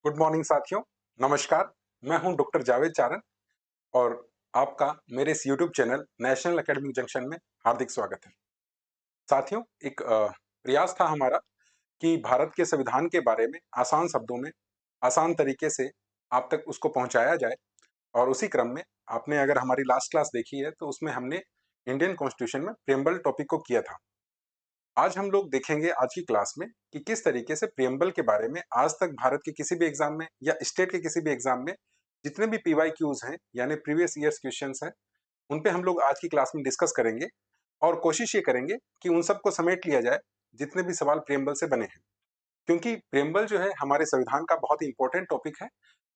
Good morning साथियों, नमस्कार। मैं हूं डॉक्टर जावेद चारण और आपका मेरे इस YouTube channel national academic junction में हार्दिक स्वागत है। साथियों, एक प्रयास था हमारा कि भारत के संविधान के बारे में आसान शब्दों में, आसान तरीके से आप तक उसको पहुंचाया जाए और उसी क्रम में आपने अगर हमारी लास्ट क्लास देखी है तो उसमें हमने इंडियन कॉन्स्टिट्यूशन में प्रियम्बल टॉपिक को किया था। आज हम लोग देखेंगे आज की क्लास में कि किस तरीके से प्रियम्बल के बारे में आज तक भारत के किसी भी एग्जाम में या स्टेट के किसी भी एग्जाम में जितने भी पीवाईक्यूज हैं यानी प्रीवियस ईयर्स क्वेश्चंस हैं उन पे हम लोग आज की क्लास में डिस्कस करेंगे और कोशिश ये करेंगे कि उन सबको समेट लिया जाए जितने भी सवाल प्रियम्बल से बने हैं, क्योंकि प्रियम्बल जो है हमारे संविधान का बहुत ही इंपॉर्टेंट टॉपिक है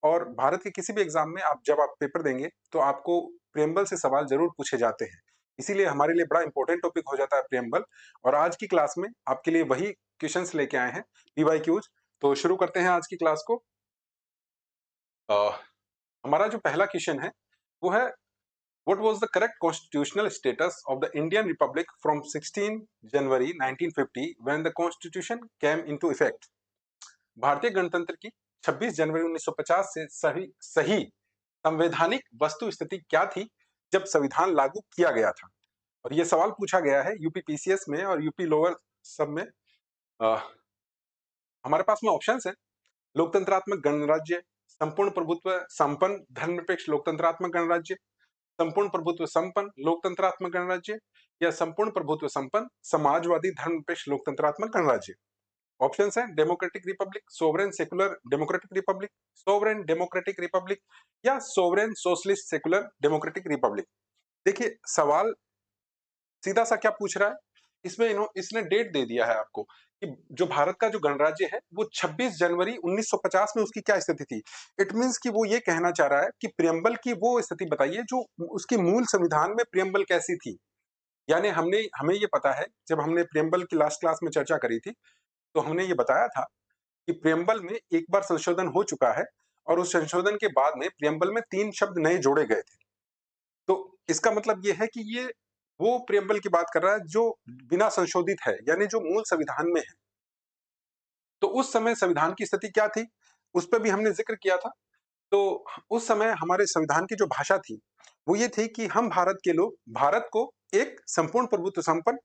और भारत के किसी भी एग्जाम में जब आप पेपर देंगे तो आपको प्रियम्बल से सवाल जरूर पूछे जाते हैं। इसीलिए हमारे लिए बड़ा इंपॉर्टेंट टॉपिक हो जाता है प्रियम्बल। और आज की क्लास में आपके लिए वही क्वेश्चंस लेके आए हैं, पीवाईक्यूज। तो शुरू करते हैं आज की क्लास को। हमारा जो पहला क्वेश्चन है वो है, What was the correct constitutional status of the Indian Republic from 16 January 1950 when the Constitution came into effect? भारतीय गणतंत्र की 26 जनवरी 1950 से सही संवैधानिक वस्तु स्थिति क्या थी जब संविधान लागू किया गया था? और ये सवाल पूछा गया है यूपी पीसीएस में और यूपी लोअर सब में। हमारे पास में ऑप्शंस है, लोकतंत्रात्मक गणराज्य, संपूर्ण प्रभुत्व संपन्न धर्मनिरपेक्ष लोकतंत्रात्मक गणराज्य, संपूर्ण प्रभुत्व संपन्न लोकतंत्रात्मक गणराज्य या संपूर्ण प्रभुत्व संपन्न समाजवादी धर्मनिरपेक्ष लोकतंत्रात्मक गणराज्य। ऑप्शंस हैं democratic republic, sovereign secular democratic republic, sovereign democratic republic या sovereign socialist secular democratic republic. देखिए सवाल सीधा सा क्या पूछ रहा है, इसमें इसने डेट दे दिया है आपको कि जो भारत का जो गणराज्य है वो 26 जनवरी 1950 में उसकी क्या स्थिति थी। इट मींस कि वो ये कहना चाह रहा है कि प्रियम्बल की वो स्थिति बताइए जो उसकी मूल संविधान में प्रियम्बल कैसी थी। यानी हमें ये पता है, जब हमने प्रियम्बल की लास्ट क्लास में चर्चा करी थी तो हमने ये बताया था कि प्रियम्बल में एक बार संशोधन हो चुका है और उस संशोधन के बाद में प्रियम्बल में 3 शब्द नए जोड़े गए थे। तो इसका मतलब ये है कि ये वो प्रियम्बल की बात कर रहा है जो बिना संशोधित है, यानी जो मूल संविधान में है। तो उस समय संविधान की स्थिति क्या थी उस पर भी हमने जिक्र किया था। तो उस समय हमारे संविधान की जो भाषा थी वो ये थी कि हम भारत के लोग भारत को एक संपूर्ण प्रभुत्व संपन्न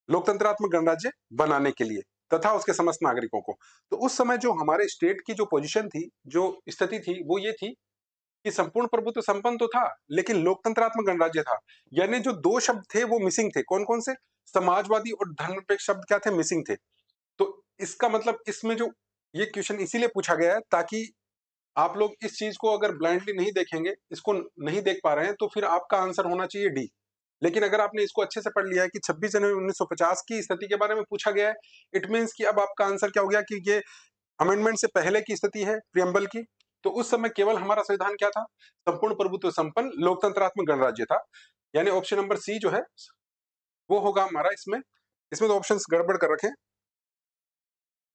लोकतंत्रात्मक गणराज्य बनाने के लिए तथा उसके समस्त नागरिकों को। तो उस समय जो हमारे स्टेट की जो पोजीशन थी, जो स्थिति थी वो ये थी कि संपूर्ण प्रभुत्व संपन्न तो था लेकिन लोकतंत्रात्मक गणराज्य था। यानी जो 2 शब्द थे वो मिसिंग थे। कौन कौन से? समाजवादी और धर्मनिरपेक्ष शब्द क्या थे? मिसिंग थे। तो इसका मतलब इसमें जो ये क्वेश्चन इसीलिए पूछा गया है ताकि आप लोग इस चीज को अगर ब्लाइंडली नहीं देखेंगे, इसको नहीं देख पा रहे हैं, तो फिर आपका आंसर होना चाहिए डी। लेकिन अगर आपने इसको अच्छे से पढ़ लिया है कि 26 जनवरी 1950 की स्थिति के बारे में पूछा गया है, इट मींस कि अब आपका आंसर क्या हो गया कि ये अमेंडमेंट से पहले की स्थिति है प्रियम्बल की। तो उस समय केवल हमारा संविधान क्या था? संपूर्ण प्रभुत्व संपन्न लोकतंत्रात्मक गणराज्य था। यानी ऑप्शन नंबर सी जो है वो होगा हमारा। इसमें इसमें तो ऑप्शंस गड़बड़ कर रखे।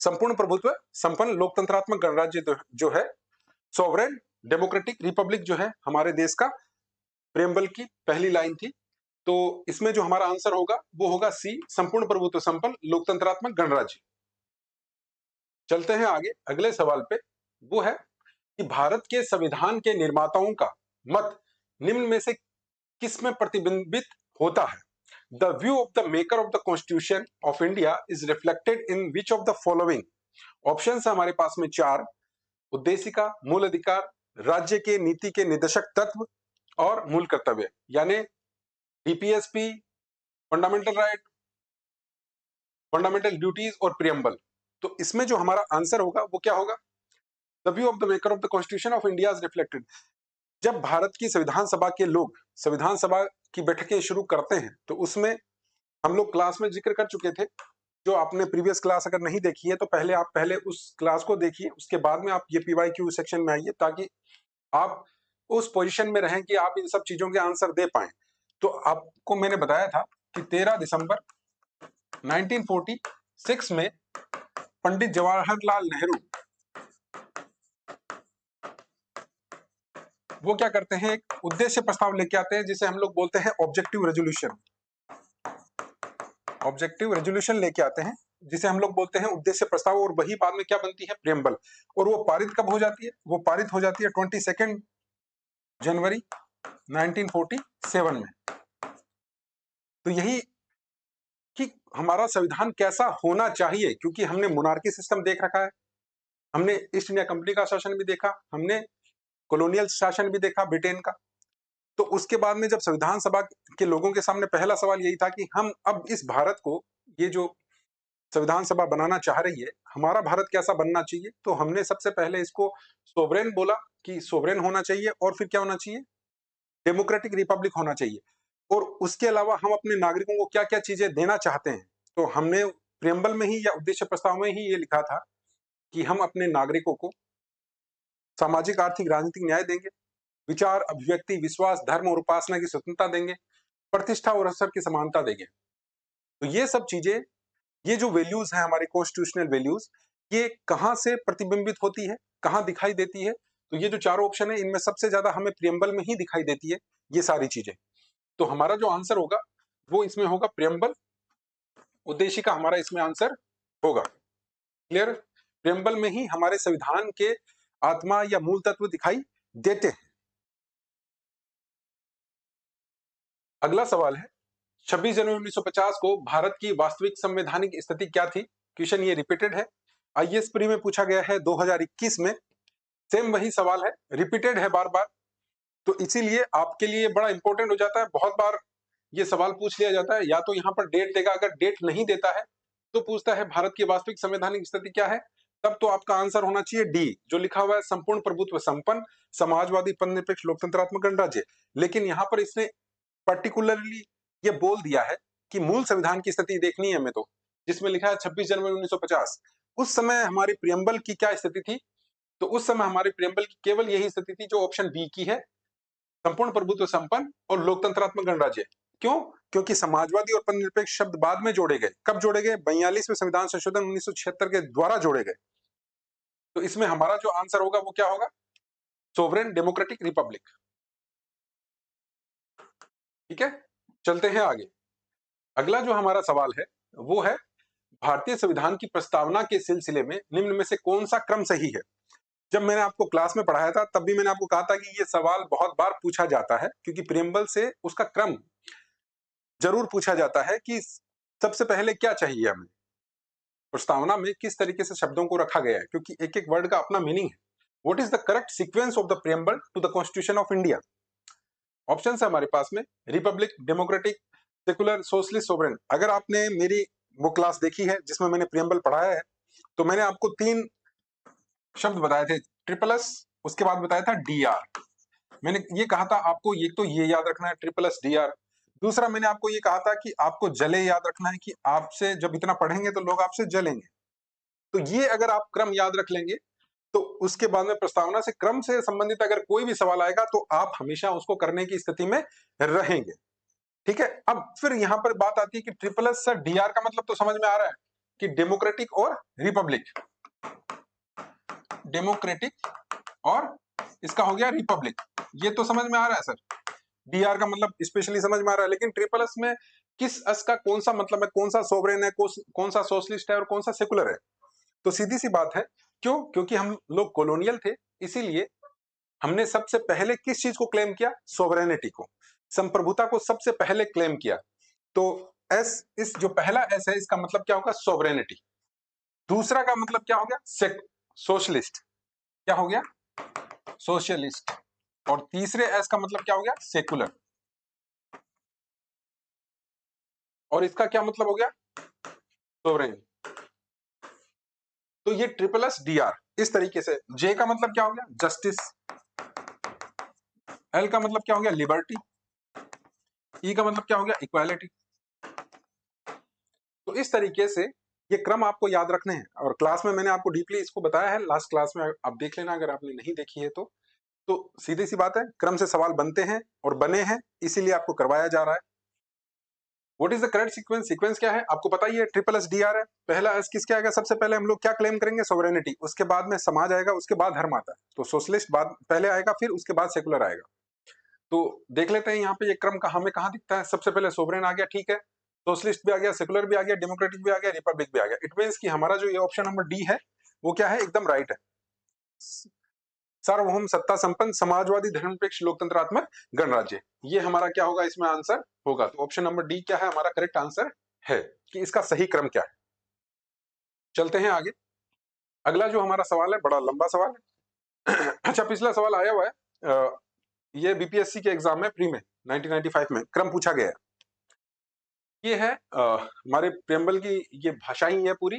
संपूर्ण प्रभुत्व संपन्न लोकतंत्रात्मक गणराज्य जो है, सॉवरेन डेमोक्रेटिक रिपब्लिक जो है हमारे देश का, प्रियम्बल की पहली लाइन थी। तो इसमें जो हमारा आंसर होगा वो होगा सी, संपूर्ण प्रभुत्व संपन्न लोकतंत्रात्मक गणराज्य। चलते हैं आगे अगले सवाल पे। वो है कि भारत के संविधान के निर्माताओं का मत निम्न में से किस में प्रतिबिंबित होता है? The view of the maker of the constitution of India is reflected in which of the following. Option हमारे पास में 4: उद्देशिका, मूल अधिकार, राज्य के नीति के निदेशक तत्व और मूल कर्तव्य। यानी DPSP, fundamental right, fundamental duties और प्रियम्बल। तो इसमें जो हमारा आंसर होगा वो क्या होगा? The view of the maker of the constitution of India is reflected. जब भारत की संविधान सभा के लोग संविधान सभा की बैठकें शुरू करते हैं तो उसमें हम लोग क्लास में जिक्र कर चुके थे। जो आपने प्रीवियस क्लास अगर नहीं देखी है तो पहले उस क्लास को देखिए, उसके बाद में आप ये पीवाईक्यू सेक्शन में आइए ताकि आप उस पोजीशन में रहें कि आप इन सब चीजों के आंसर दे पाए। तो आपको मैंने बताया था कि 13 दिसंबर 1946 में पंडित जवाहरलाल नेहरू वो क्या करते हैं, एक उद्देश्य प्रस्ताव लेके आते हैं जिसे हम लोग बोलते हैं ऑब्जेक्टिव रेजोल्यूशन। ऑब्जेक्टिव रेजोल्यूशन लेके आते हैं जिसे हम लोग बोलते हैं उद्देश्य प्रस्ताव, और वही बाद में क्या बनती है, प्रियम्बल। और वो पारित कब हो जाती है, वो पारित हो जाती है 22 जनवरी 1947 में। तो यही कि हमारा संविधान कैसा होना चाहिए, क्योंकि हमने मोनार्की सिस्टम देख रखा है, हमने ईस्ट इंडिया कंपनी का शासन भी देखा, हमने कॉलोनियल शासन भी देखा ब्रिटेन का। तो उसके बाद में जब संविधान सभा के लोगों के सामने पहला सवाल यही था कि हम अब इस भारत को, ये जो संविधान सभा बनाना चाह रही है, हमारा भारत कैसा बनना चाहिए, तो हमने सबसे पहले इसको सोवरेन बोला कि सोवरेन होना चाहिए, और फिर क्या होना चाहिए, डेमोक्रेटिक रिपब्लिक होना चाहिए। और उसके अलावा हम अपने नागरिकों को क्या क्या चीजें देना चाहते हैं, तो हमने प्रियम्बल में ही या उद्देश्य प्रस्ताव में ही ये लिखा था कि हम अपने नागरिकों को सामाजिक, आर्थिक, राजनीतिक न्याय देंगे, विचार, अभिव्यक्ति, विश्वास, धर्म और उपासना की स्वतंत्रता देंगे, प्रतिष्ठा और अवसर की समानता देंगे। तो ये सब चीजें, ये जो वैल्यूज हैं हमारे कॉन्स्टिट्यूशनल वैल्यूज, ये कहां से प्रतिबिंबित होती है, कहां दिखाई देती है, तो ये जो चारों ऑप्शन है इनमें सबसे ज्यादा हमें प्रियम्बल में ही दिखाई देती है ये सारी चीजें। तो हमारा जो आंसर होगा वो इसमें होगा प्रियम्बल, उद्देशिका हमारा इसमें आंसर होगा। क्लियर? प्रियम्बल में ही हमारे संविधान के आत्मा या मूल तत्व दिखाई देते हैं। अगला सवाल है, 26 जनवरी 1950 को भारत की वास्तविक संवैधानिक स्थिति क्या थी? क्वेश्चन ये रिपीटेड है, आईएएस प्री में पूछा गया है 2021 में, सेम वही सवाल है, रिपीटेड है बार बार, तो इसीलिए आपके लिए बड़ा इंपॉर्टेंट हो जाता है। बहुत बार ये सवाल पूछ लिया जाता है, या तो यहाँ पर डेट देगा, अगर डेट नहीं देता है तो पूछता है भारत की वास्तविक संवैधानिक स्थिति क्या है, तब तो आपका आंसर होना चाहिए डी, जो लिखा हुआ है संपूर्ण प्रभुत्व संपन्न समाजवादी धर्मनिरपेक्ष लोकतंत्रात्मक गणराज्य। लेकिन यहाँ पर इसने पर्टिकुलरली ये बोल दिया है कि मूल संविधान की स्थिति देखनी है हमें, तो जिसमें लिखा है 26 जनवरी 1950। उस समय हमारी प्रियम्बल की क्या स्थिति थी, तो उस समय हमारी प्रियम्बल की केवल यही स्थिति थी जो ऑप्शन बी की है, संपूर्ण प्रभुत्व संपन्न और लोकतंत्रात्मक गणराज्य। क्यों? क्योंकि समाजवादी और धर्मनिरपेक्ष शब्द बाद में जोड़े गए। कब जोड़े गए? 42वें संविधान संशोधन 1976 के द्वारा जोड़े गए। तो इसमें हमारा जो आंसर होगा वो क्या होगा? Sovereign democratic Republic. ठीक है, चलते हैं आगे। अगला जो हमारा सवाल है वो है, भारतीय संविधान की प्रस्तावना के सिलसिले में निम्न में से कौन सा क्रम सही है? जब मैंने आपको क्लास में पढ़ाया था तब भी मैंने आपको कहा था कि ये सवाल बहुत बार पूछा जाता है, क्योंकि प्रियम्बल से उसका क्रम जरूर पूछा जाता है कि सबसे पहले क्या चाहिए हमें, प्रस्तावना में किस तरीके से शब्दों को रखा गया है, क्योंकि एक एक वर्ड का अपना मीनिंग है। What is the correct sequence of the preamble to the constitution of India? Option है हमारे पास में, republic, democratic, secular, socialist, sovereign. अगर आपने मेरी वो क्लास देखी है जिसमें मैंने प्रियम्बल पढ़ाया है, तो मैंने आपको 3 शब्द बताए थे, ट्रिपल एस, उसके बाद बताया था डी आर। मैंने ये कहा था आपको, ये तो ये याद रखना है, ट्रिपल एस डी आर। दूसरा मैंने आपको ये कहा था कि आपको जले याद रखना है, कि आपसे जब इतना पढ़ेंगे तो लोग आपसे जलेंगे। तो ये अगर आप क्रम याद रख लेंगे तो उसके बाद में प्रस्तावना से क्रम से संबंधित अगर कोई भी सवाल आएगा तो आप हमेशा उसको करने की स्थिति में रहेंगे। ठीक है, अब फिर यहां पर बात आती है कि triple S sir D R का मतलब तो समझ में आ रहा है कि डेमोक्रेटिक और रिपब्लिक, डेमोक्रेटिक और इसका हो गया रिपब्लिक, ये तो समझ में आ रहा है सर। डीआर का मतलब स्पेशली समझ में आ रहा है, लेकिन ट्रिपल एस में किस एस का कौन सा मतलब है, कौन सा सोवरेन है, कौन सा सोशलिस्ट है और कौन सा सेकुलर है? तो सीधी सी बात है, क्यों? क्योंकि हम लोग कॉलोनियल थे, इसीलिए हमने सबसे पहले किस चीज को क्लेम किया? सोवरेनिटी को, संप्रभुता को सबसे पहले क्लेम किया। तो एस, इस जो पहला एस है इसका मतलब क्या होगा? सोवरेनिटी। दूसरा का मतलब क्या हो गया? सोशलिस्ट। क्या हो गया? सोशलिस्ट। और तीसरे एस का मतलब क्या हो गया? सेकुलर। और इसका क्या मतलब हो गया? सोवरेन। तो ये ट्रिपल एस डी आर इस तरीके से। जे का मतलब क्या हो गया? जस्टिस। एल का मतलब क्या हो गया? लिबर्टी। ई का मतलब क्या हो गया? इक्वालिटी। तो इस तरीके से ये क्रम आपको याद रखने हैं, और क्लास में मैंने आपको डीपली इसको बताया है, लास्ट क्लास में आप देख लेना अगर आपने नहीं देखी है तो। सीधी सी बात है, क्रम से सवाल बनते हैं और बने हैं, इसीलिए आपको करवाया जा रहा है। What is the correct sequence? Sequence क्या है आपको पता ही है, ट्रिपल एस डी आर है। पहला एस किसके आएगा? सबसे पहले हम लोग क्या क्लेम करेंगे? सोवरेनिटी। उसके बाद में समाज आएगा, उसके बाद धर्म आता है, तो सोशलिस्ट बाद पहले आएगा, फिर उसके बाद सेकुलर आएगा। तो देख लेते हैं यहाँ पे ये क्रम हमें कहाँ दिखता है। सबसे पहले सोवरेन आ गया, ठीक है। सोशलिस्ट भी आ गया, सेकुलर भी आ गया, डेमोक्रेटिक भी आ गया, रिपब्लिक भी आ गया। इट मीन्स कि हमारा जो ये ऑप्शन नंबर डी है वो क्या है, एकदम राइट है। सार्वभौम सत्ता संपन्न समाजवादी धर्मनिरपेक्ष लोकतंत्रात्मक गणराज्य, ये हमारा क्या होगा इसमें आंसर होगा। तो ऑप्शन नंबर डी क्या है हमारा करेक्ट आंसर है कि इसका सही क्रम क्या है। चलते हैं आगे। अगला जो हमारा सवाल है बड़ा लंबा सवाल है। अच्छा, पिछला सवाल आया हुआ है, ये बीपीएससी के एग्जाम में प्री में 1995 में क्रम पूछा गया है। ये है हमारे प्रेम्बल की ये भाषा ही है पूरी।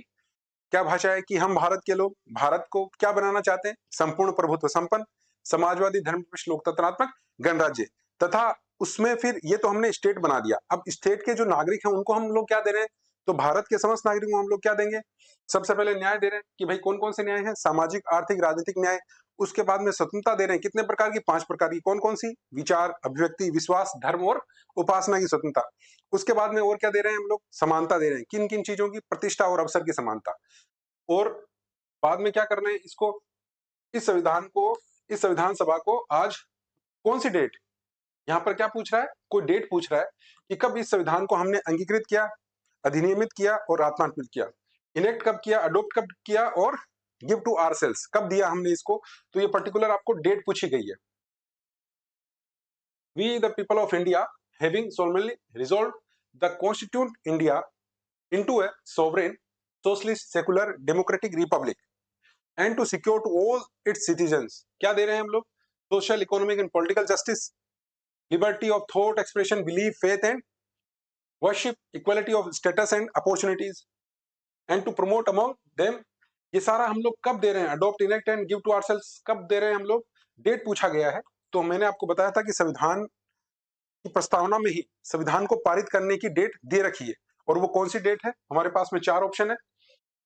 क्या भाषा है कि हम भारत के लोग भारत को क्या बनाना चाहते हैं, संपूर्ण प्रभुत्व संपन्न समाजवादी धर्मनिरपेक्ष लोकतंत्रात्मक गणराज्य, तथा उसमें फिर ये तो हमने स्टेट बना दिया। अब स्टेट के जो नागरिक हैं उनको हम लोग क्या दे रहे हैं, तो भारत के समस्त नागरिकों को हम लोग क्या देंगे, सबसे पहले न्याय दे रहे हैं कि भाई कौन कौन से न्याय है, सामाजिक आर्थिक राजनीतिक न्याय। उसके बाद में स्वतंत्रता दे रहे हैं, कितने प्रकार की, 5 प्रकार की। कौन कौन सी, विचार, अभिव्यक्ति, विश्वास, धर्म और उपासना की स्वतंत्रता। उसके बाद में और क्या दे रहे हैं हम लोग, समानता दे रहे हैं। किन किन चीजों की, प्रतिष्ठा और अवसर की समानता। और बाद में क्या करना है इसको, इस संविधान को, इस संविधान सभा को आज कौन सी डेट, यहां पर क्या पूछ रहा है, कोई डेट पूछ रहा है कि कब इस संविधान को हमने अंगीकृत किया, अधिनियमित किया और आत्मान्वित किया। इनेक्ट कब किया, अडोप्ट कब किया और गिव टू आवरसेल्व्स कब दिया हमने इसको। तो ये पर्टिकुलर आपको डेट पूछी गई है। We the people of India having solemnly resolved the constituent India into a sovereign socialist secular democratic republic and to secure to all its citizens, क्या दे रहे हैं हम लोग, social economic and political justice, liberty of thought expression belief faith and worship, equality of status and opportunities and to promote among them. ये सारा हम लोग कब दे रहे हैं, adopt enact and give to ourselves कब दे रहे हैं हम लोग, डेट पूछा गया है। तो मैंने आपको बताया था कि संविधान की प्रस्तावना में ही संविधान को पारित करने की डेट दे रखी है। और वो कौन सी डेट है, हमारे पास में 4 ऑप्शन है।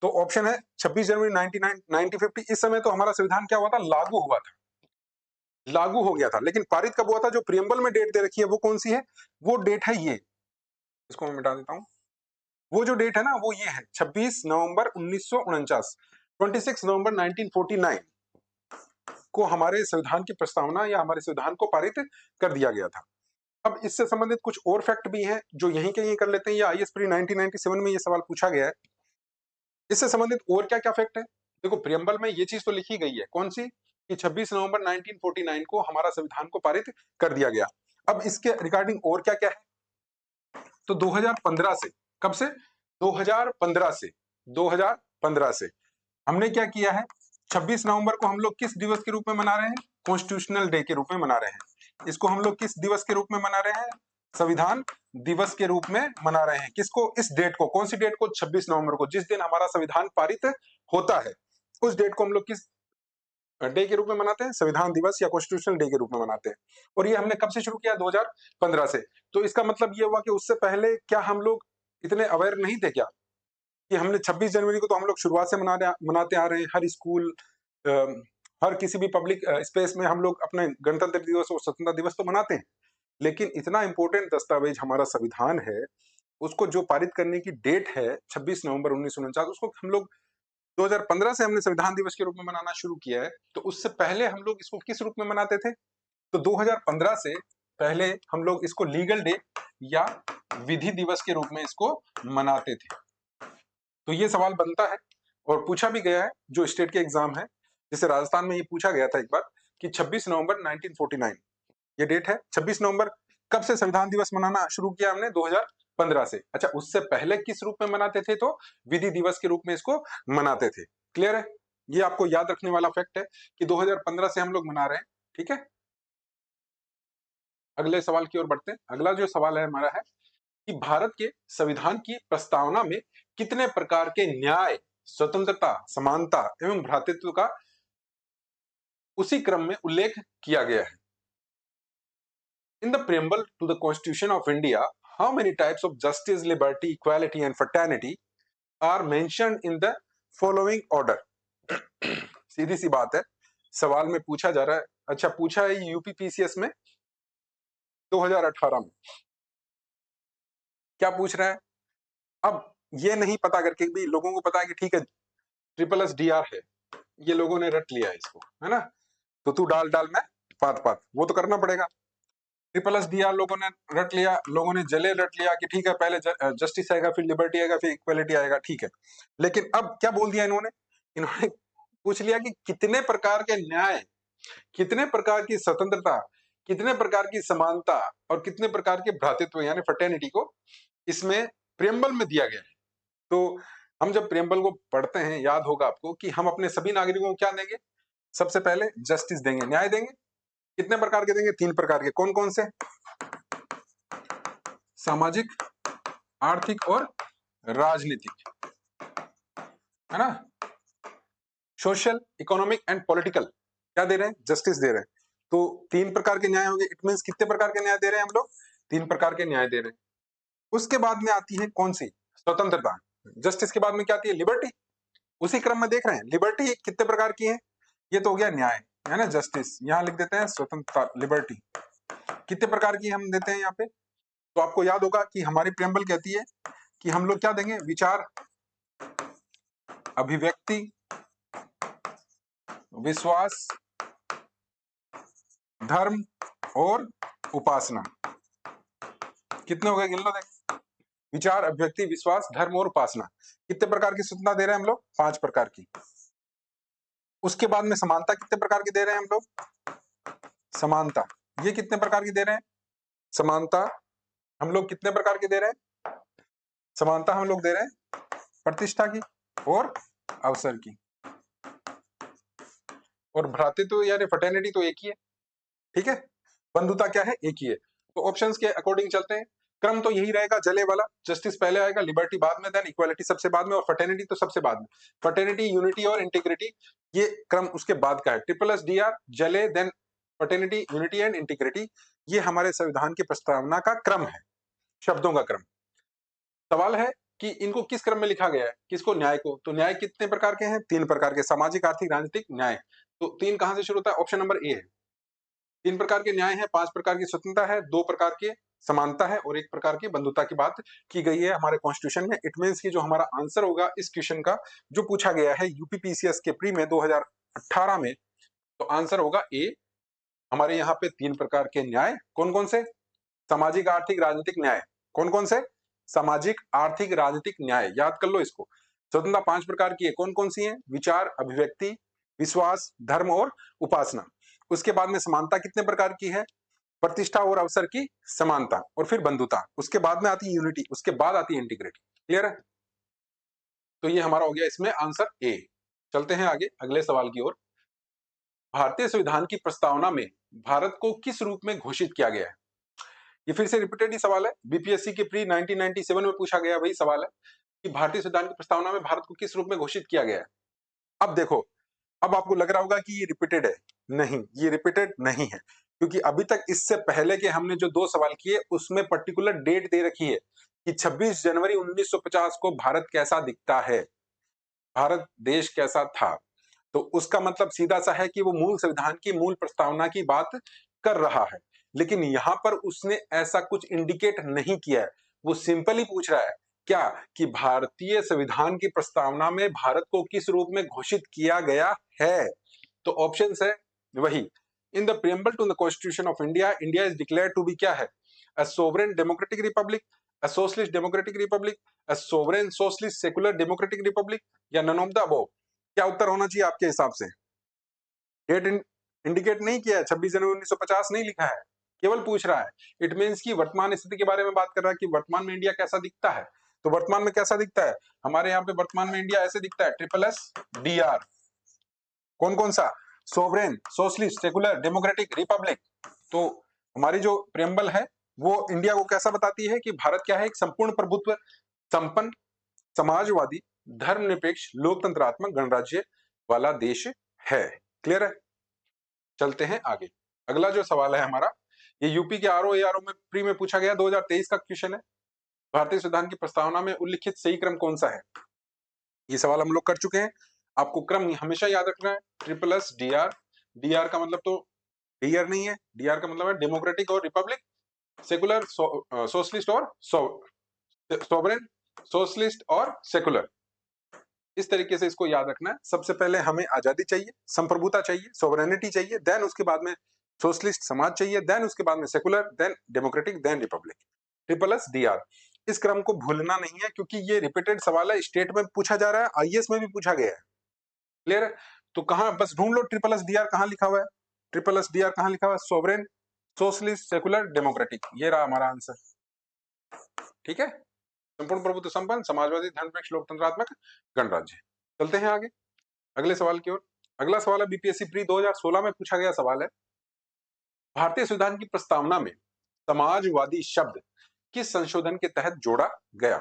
तो ऑप्शन है 26 जनवरी 1950। इस समय तो हमारा संविधान क्या हुआ था, लागू हुआ था, लागू हो गया था। लेकिन पारित कब हुआ था, जो प्रियम्बल में डेट दे रखी है वो कौन सी है, वो डेट है ये, इसको मैं मिटा देता हूं। वो जो डेट है ना वो ये है 26 नवंबर 1949, 26 नवंबर 1949 को हमारे संविधान की प्रस्तावना या हमारे संविधान को पारित कर दिया गया था। अब इससे संबंधित कुछ और फैक्ट भी हैं जो यहीं के यहीं कर लेते हैं। ये आईएएस प्री 1997 में ये सवाल पूछा गया है। इससे संबंधित और क्या क्या फैक्ट है, देखो प्रियम्बल में ये चीज तो लिखी गई है, कौन सी, कि 26 नवंबर 1949 को हमारा संविधान को पारित कर दिया गया। अब इसके रिगार्डिंग और क्या क्या है, तो 2015 से, कब से, 2015 से, 2015 से हमने क्या किया है, 26 नवंबर को हम लोग किस दिवस के रूप में मना रहे हैं, कॉन्स्टिट्यूशनल डे के रूप में मना रहे हैं। इसको हम लोग किस दिवस के रूप में मना रहे हैं, संविधान दिवस के रूप में मना रहे हैं। किसको, इस डेट को, कौन सी डेट को, 26 नवंबर को, जिस दिन हमारा संविधान पारित होता है उस डेट को हम लोग किस डे के रूप में मनाते हैं, संविधान दिवस या कॉन्स्टिट्यूशनल डे के रूप में मनाते हैं। और ये हमने कब से शुरू किया, 2015 से। तो इसका मतलब ये हुआ कि उससे पहले क्या हम लोग इतने अवेयर नहीं थे क्या, कि हमने 26 जनवरी को तो हम लोग शुरुआत से मनाते आ रहे हैं। हर स्कूल, हर किसी भी पब्लिक स्पेस में हम लोग अपने गणतंत्र दिवस और स्वतंत्रता दिवस तो मनाते हैं। लेकिन इतना इंपॉर्टेंट दस्तावेज हमारा संविधान है, उसको जो पारित करने की डेट है 26 नवंबर 1949, उसको हम लोग 2015 से हमने संविधान दिवस के रूप में मनाना शुरू किया है। तो उससे पहले हम लोग इसको किस रूप में मनाते थे, तो 2015 से पहले हम लोग इसको लीगल डे या विधि दिवस के रूप में इसको मनाते थे। तो ये सवाल बनता है और पूछा भी गया है, जो स्टेट के एग्जाम है, जैसे राजस्थान में ये पूछा गया था एक बार कि 26 नवंबर 1949 ये डेट है। 26 नवंबर कब से संविधान दिवस मनाना शुरू किया हमने, 2015 से। अच्छा, उससे पहले किस रूप में मनाते थे, तो विधि दिवस के रूप में इसको मनाते थे। क्लियर है, ये आपको याद रखने वाला फैक्ट है कि 2015 से हम लोग मना रहे हैं। ठीक है, अगले सवाल की ओर बढ़ते हैं। अगला जो सवाल है हमारा है कि भारत के संविधान की प्रस्तावना में कितने प्रकार के न्याय, स्वतंत्रता, समानता एवं भ्रातृत्व का उसी क्रम में उल्लेख किया गया है। In the preamble to the Constitution of India, how many types of justice, liberty, equality and fraternity are mentioned in the following order? सीधी सी बात है, सवाल में पूछा जा रहा है। अच्छा, पूछा है यूपीपीसीएस में 2018 में। क्या पूछ रहा है, अब ये नहीं पता करके भी लोगों को पता है कि ठीक है SSSR है, ये लोगों ने रट लिया है इसको, है ना, तो तू डाल डाल मैं पात पात, वो तो करना पड़ेगा। ट्रिपल एस डी आर लोगों ने रट लिया, लोगों ने जले रट लिया कि ठीक है पहले जस्टिस आएगा, फिर लिबर्टी आएगा, फिर इक्वलिटी आएगा, ठीक है। लेकिन अब क्या बोल दिया इन्होंने, इन्होंने पूछ लिया कि कितने प्रकार के न्याय, कितने प्रकार की स्वतंत्रता, कितने प्रकार की समानता और कितने प्रकार के भ्रातृत्व यानी फ्रेटर्निटी को इसमें प्रियम्बल में दिया गया है। तो हम जब प्रियम्बल को पढ़ते हैं, याद होगा आपको कि हम अपने सभी नागरिकों को क्या देंगे, सबसे पहले जस्टिस देंगे, न्याय देंगे। कितने प्रकार के देंगे, 3 प्रकार के। कौन कौन से? सामाजिक, आर्थिक और राजनीतिक, है ना। सोशल, इकोनॉमिक एंड पॉलिटिकल क्या दे रहे हैं, जस्टिस दे रहे हैं। तो 3 प्रकार के न्याय होंगे। इट मींस कितने प्रकार के न्याय दे रहे हैं हम लोग, 3 प्रकार के न्याय दे रहे हैं। उसके बाद में आती है कौन सी, स्वतंत्रता। जस्टिस के बाद में क्या आती है, लिबर्टी। उसी क्रम में देख रहे हैं, लिबर्टी कितने प्रकार की है, ये तो हो गया न्याय, है ना, जस्टिस। यहां लिख देते हैं स्वतंत्रता, लिबर्टी कितने प्रकार की हम देते हैं यहाँ पे। तो आपको याद होगा कि हमारी प्रियम्बल कहती है कि हम लोग क्या देंगे, विचार, अभिव्यक्ति, विश्वास, धर्म और उपासना। कितने हो गए, गिन लो देख। विचार, अभिव्यक्ति, विश्वास, धर्म और उपासना। कितने प्रकार की स्वतंत्रता दे रहे हैं हम लोग, 5 प्रकार की। उसके बाद में समानता कितने प्रकार की दे रहे हैं हम लोग, समानता ये कितने प्रकार की दे रहे हैं, समानता हम लोग कितने प्रकार की दे रहे हैं, समानता हम लोग दे रहे हैं प्रतिष्ठा की और अवसर की। और भ्रातृत्व यानी फ्रेटर्निटी तो एक ही है, ठीक है। बंधुता क्या है, एक ही है। तो ऑप्शंस के अकॉर्डिंग चलते हैं। क्रम तो यही रहेगा, जले वाला, जस्टिस पहले आएगा, लिबर्टी बाद में, देन इक्वालिटी सबसे बाद में, और फ्रेटर्निटी तो सबसे बाद में। फ्रेटर्निटी, यूनिटी और इंटीग्रिटी ये क्रम उसके बाद का है। ट्रिपल एस डी आर, जले, then fraternity, unity and integrity, ये हमारे संविधान की प्रस्तावना का क्रम है, शब्दों का क्रम। सवाल है कि इनको किस क्रम में लिखा गया है, किसको, न्याय को। तो न्याय कितने प्रकार के हैं, 3 प्रकार के, सामाजिक, आर्थिक, राजनीतिक न्याय। तो 3 कहां से शुरू होता है, ऑप्शन नंबर ए है। 3 प्रकार के न्याय है, 5 प्रकार की स्वतंत्रता है, 2 प्रकार के समानता है और 1 प्रकार की बंधुता की बात की गई है हमारे कॉन्स्टिट्यूशन में। इट मींस कि जो हमारा आंसर होगा इस क्वेश्चन का, जो पूछा गया है यूपीपीसीएस के प्री में 2018 में, तो आंसर होगा ए। हमारे यहाँ पे 3 प्रकार के न्याय, कौन कौन से, सामाजिक, आर्थिक, राजनीतिक न्याय। कौन कौन से, सामाजिक, आर्थिक, राजनीतिक न्याय, याद कर लो इसको। स्वतंत्रता 5 प्रकार की है, कौन कौन सी है, विचार, अभिव्यक्ति, विश्वास, धर्म और उपासना। उसके बाद में समानता कितने प्रकार की है, प्रतिष्ठा और अवसर की समानता, और फिर बंधुता। उसके बाद में आती है यूनिटी, उसके बाद आती है इंटीग्रिटी। क्लियर है। तो ये हमारा हो गया इसमें आंसर ए। चलते हैं आगे अगले सवाल की ओर। भारतीय संविधान की प्रस्तावना में भारत को किस रूप में घोषित किया गया है। ये फिर से रिपीटेड ही सवाल है, बीपीएससी के प्री 1997 में पूछा गया वही सवाल है कि भारतीय संविधान की प्रस्तावना में भारत को किस रूप में घोषित किया गया है। अब देखो, अब आपको लग रहा होगा कि ये रिपीटेड है, नहीं ये रिपीटेड नहीं है, क्योंकि अभी तक इससे पहले के हमने जो 2 सवाल किए उसमें पर्टिकुलर डेट दे रखी है कि 26 जनवरी 1950 को भारत कैसा दिखता है, भारत देश कैसा था। तो उसका मतलब सीधा सा है कि वो मूल संविधान की मूल प्रस्तावना की बात कर रहा है। लेकिन यहां पर उसने ऐसा कुछ इंडिकेट नहीं किया है, वो सिंपली पूछ रहा है क्या, कि भारतीय संविधान की प्रस्तावना में भारत को किस रूप में घोषित किया गया है। तो ऑप्शन है वही, in the preamble to the constitution of India, India is declared to be क्या है, a sovereign democratic republic, a socialist democratic republic, a sovereign socialist secular democratic republic, या नन ऑफ द अबव। क्या उत्तर होना चाहिए आपके हिसाब से। डेट इंडिकेट नहीं किया है, 26 जनवरी 1950 नहीं लिखा है, केवल पूछ रहा है। इट मींस कि वर्तमान स्थिति के बारे में बात कर रहा है कि वर्तमान में इंडिया कैसा दिखता है। तो वर्तमान में कैसा दिखता है, हमारे यहाँ पे वर्तमान में इंडिया ऐसे दिखता है, ट्रिपल एस डी आर, कौन कौन सा, sovereign socialist secular democratic Republic. तो हमारी जो प्रियम्बल है वो इंडिया को कैसा बताती है कि भारत क्या है, एक संपूर्ण प्रभुत्व संपन्न समाजवादी धर्मनिरपेक्ष लोकतंत्रात्मक गणराज्य वाला देश है। क्लियर है। चलते हैं आगे। अगला जो सवाल है हमारा, ये यूपी के आरओ एआरओ में प्री में पूछा गया, 2023 का क्वेश्चन है। भारतीय संविधान की प्रस्तावना में उल्लिखित सही क्रम कौन सा है। ये सवाल हम लोग कर चुके हैं, आपको क्रम हमेशा याद रखना है, triple S D are. D R का मतलब तो डीआर नहीं है, डीआर का मतलब है डेमोक्रेटिक और रिपब्लिक, सेकुलर सोशलिस्ट और सोवरेन सोशलिस्ट और सेकुलर। इस तरीके से इसको याद रखना है। सबसे पहले हमें आजादी चाहिए, संप्रभुता चाहिए, सोवरेनिटी चाहिए, देन उसके बाद में सोशलिस्ट समाज चाहिए, देन उसके बाद में secular, then democratic, then republic. Triple S D R, इस क्रम को भूलना नहीं है क्योंकि ये रिपीटेड सवाल है, स्टेट में पूछा जा रहा है, आईएएस में भी पूछा गया है। क्लियर है? तो कहां, बस ढूंढ लो ट्रिपल एस डी आर कहां लिखा हुआ है। ट्रिपल एस डी आर कहां लिखा हुआ है? सोवरेन, सोशलिस्ट, सेकुलर, डेमोक्रेटिक, ये रहा हमारा आंसर। ठीक है, संपूर्ण प्रभुत्व संपन्न, समाजवादी, धर्मनिरपेक्ष, लोकतंत्रात्मक गणराज्य। चलते हैं आगे अगले सवाल की ओर। अगला सवाल है बीपीएससी प्री 2016 में पूछा गया सवाल है, भारतीय संविधान की प्रस्तावना में समाजवादी शब्द किस संशोधन के तहत जोड़ा गया?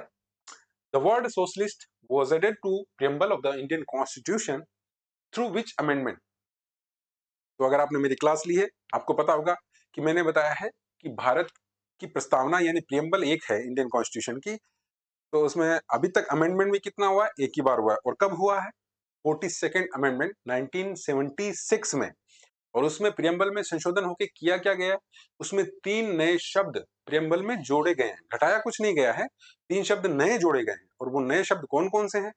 The word socialist was added to preamble of the Indian Constitution through which amendment? तो अगर आपने मेरी क्लास ली है, आपको पता होगा कि मैंने बताया है कि भारत की प्रस्तावना यानी प्रियम्बल एक है इंडियन कॉन्स्टिट्यूशन की, तो उसमें अभी तक अमेंडमेंट भी कितना हुआ है? एक ही बार हुआ है। और कब हुआ है? 42nd अमेंडमेंट 1976 में। और उसमें प्रियम्बल में संशोधन होके किया क्या गया? उसमें 3 नए शब्द प्रियम्बल में जोड़े गए हैं, घटाया कुछ नहीं गया है, 3 शब्द नए जोड़े गए हैं। और वो नए शब्द कौन कौन से हैं?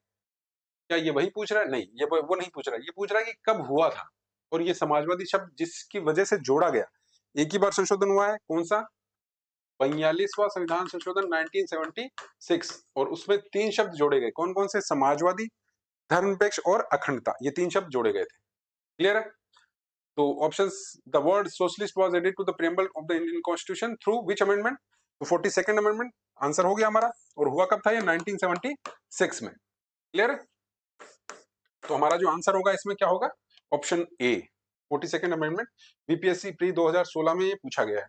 क्या ये वही पूछ रहा है? नहीं, ये वो नहीं पूछ रहा है, ये पूछ रहा है कि कब हुआ था। और ये समाजवादी शब्द जिसकी वजह से जोड़ा गया, एक ही बार संशोधन हुआ है, कौन सा? 42वां संविधान संशोधन 1976। और उसमें 3 शब्द जोड़े गए, कौन कौन से? समाजवादी, धर्मनिरपेक्ष और अखंडता, ये 3 शब्द जोड़े गए थे। क्लियर है? तो options, the word socialist was added to the preamble of the Indian constitution through which amendment? तो 42nd अमेंडमेंट आंसर हो गया हमारा। और हुआ कब था ये? 1976 में। क्लियर है? तो हमारा जो आंसर होगा इसमें क्या होगा? Option A, 42nd amendment. BPSC pre 2016 में ये पूछा गया है।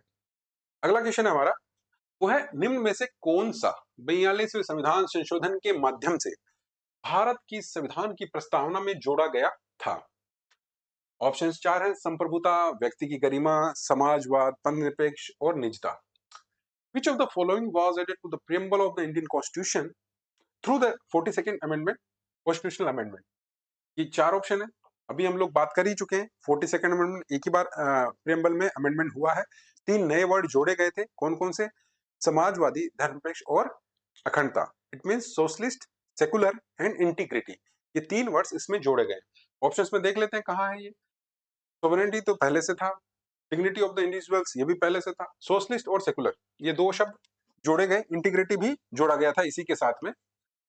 अगला क्वेश्चन है हमारा, वो है निम्न में से कौन सा 42वें संविधान संशोधन के माध्यम से भारत की संविधान की प्रस्तावना में जोड़ा गया था? ऑप्शंस 4 हैं, संप्रभुता, व्यक्ति की गरिमा, समाजवाद, धर्मनिरपेक्ष और निजता। Which of the following was added to the preamble of the Indian Constitution through the 42nd Amendment, Constitutional Amendment? ये 4 ऑप्शन है, अभी हम लोग बात कर ही चुके हैं। 42nd अमेंडमेंट एक ही बार प्रियम्बल में अमेंडमेंट हुआ है, 3 नए वर्ड जोड़े गए थे, कौन कौन से? समाजवादी, धर्मनिरपेक्ष और अखंडता। It means socialist, secular and integrity, ये 3 वर्ड्स इसमें जोड़े गए। ऑप्शंस में देख लेते हैं कहाँ है ये। सोवरेनिटी तो पहले से था, डिग्निटी ऑफ द इंडिविजुअल्स ये भी पहले से था, सोशलिस्ट और सेकुलर ये 2 शब्द जोड़े गए, इंटीग्रिटी भी जोड़ा गया था इसी के साथ में।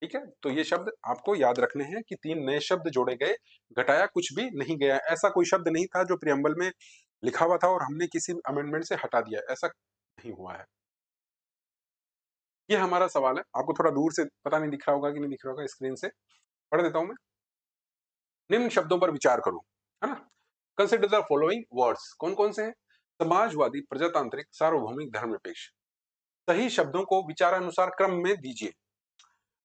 ठीक है, तो ये शब्द आपको याद रखने हैं कि 3 नए शब्द जोड़े गए, घटाया कुछ भी नहीं गया। ऐसा कोई शब्द नहीं था जो प्रियम्बल में लिखा हुआ था और हमने किसी अमेंडमेंट से हटा दिया, ऐसा नहीं हुआ है। ये हमारा सवाल है, आपको थोड़ा दूर से पता नहीं दिख रहा होगा कि नहीं दिख रहा होगा, स्क्रीन से पढ़ देता हूं मैं। निम्न शब्दों पर विचार करो, है ना। कंसिडर द फॉलोइंग वर्ड्स, कौन कौन से हैं? समाजवादी, प्रजातांत्रिक, सार्वभौमिक, धर्मनिरपेक्ष। सही शब्दों को विचारानुसार क्रम में दीजिए।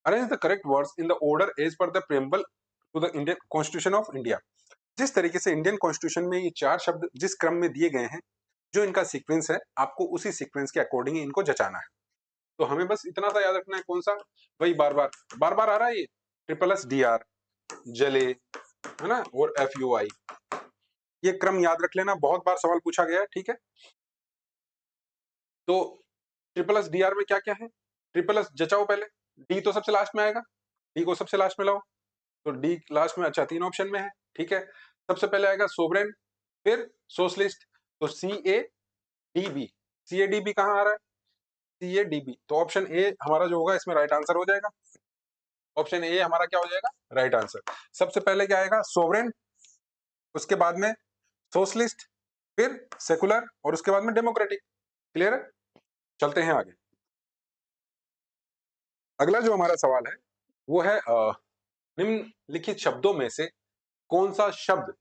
Arrange the correct words in the order as per the preamble to the Indian constitution of India. जिस तरीके से इंडियन कॉन्स्टिट्यूशन में ये 4 शब्द जिस क्रम में दिए गए हैं, जो इनका सीक्वेंस है, आपको उसी सीक्वेंस के अकॉर्डिंग इनको जचाना है। तो हमें बस इतना सा याद रखना है, कौन सा? वही बार बार आ रहा है ये, ट्रिपल एस डी आर, जले, है ना, और एफ यू आई, ये क्रम याद रख लेना, बहुत बार सवाल पूछा गया है। ठीक है, तो ट्रिपल एस डी आर में क्या क्या है? ट्रिपल एस जचाओ पहले, डी तो सबसे लास्ट में आएगा, डी को सबसे लास्ट में लाओ, तो डी लास्ट में, अच्छा 3 ऑप्शन में है। ठीक है, सबसे पहले आएगा सोवरेन, फिर सोशलिस्ट, तो C A D B. C A D B कहां आ रहा है? सी ए डी बी, तो ऑप्शन ए हमारा जो होगा इसमें राइट आंसर हो जाएगा। ऑप्शन ए हमारा क्या हो जाएगा? Right answer. सबसे पहले क्या आएगा? सोवरेन, उसके बाद में सोशलिस्ट, फिर सेकुलर और उसके बाद में डेमोक्रेटिक। क्लियर है? चलते हैं आगे। अगला जो हमारा सवाल है वो है निम्नलिखित शब्दों में से कौन सा शब्द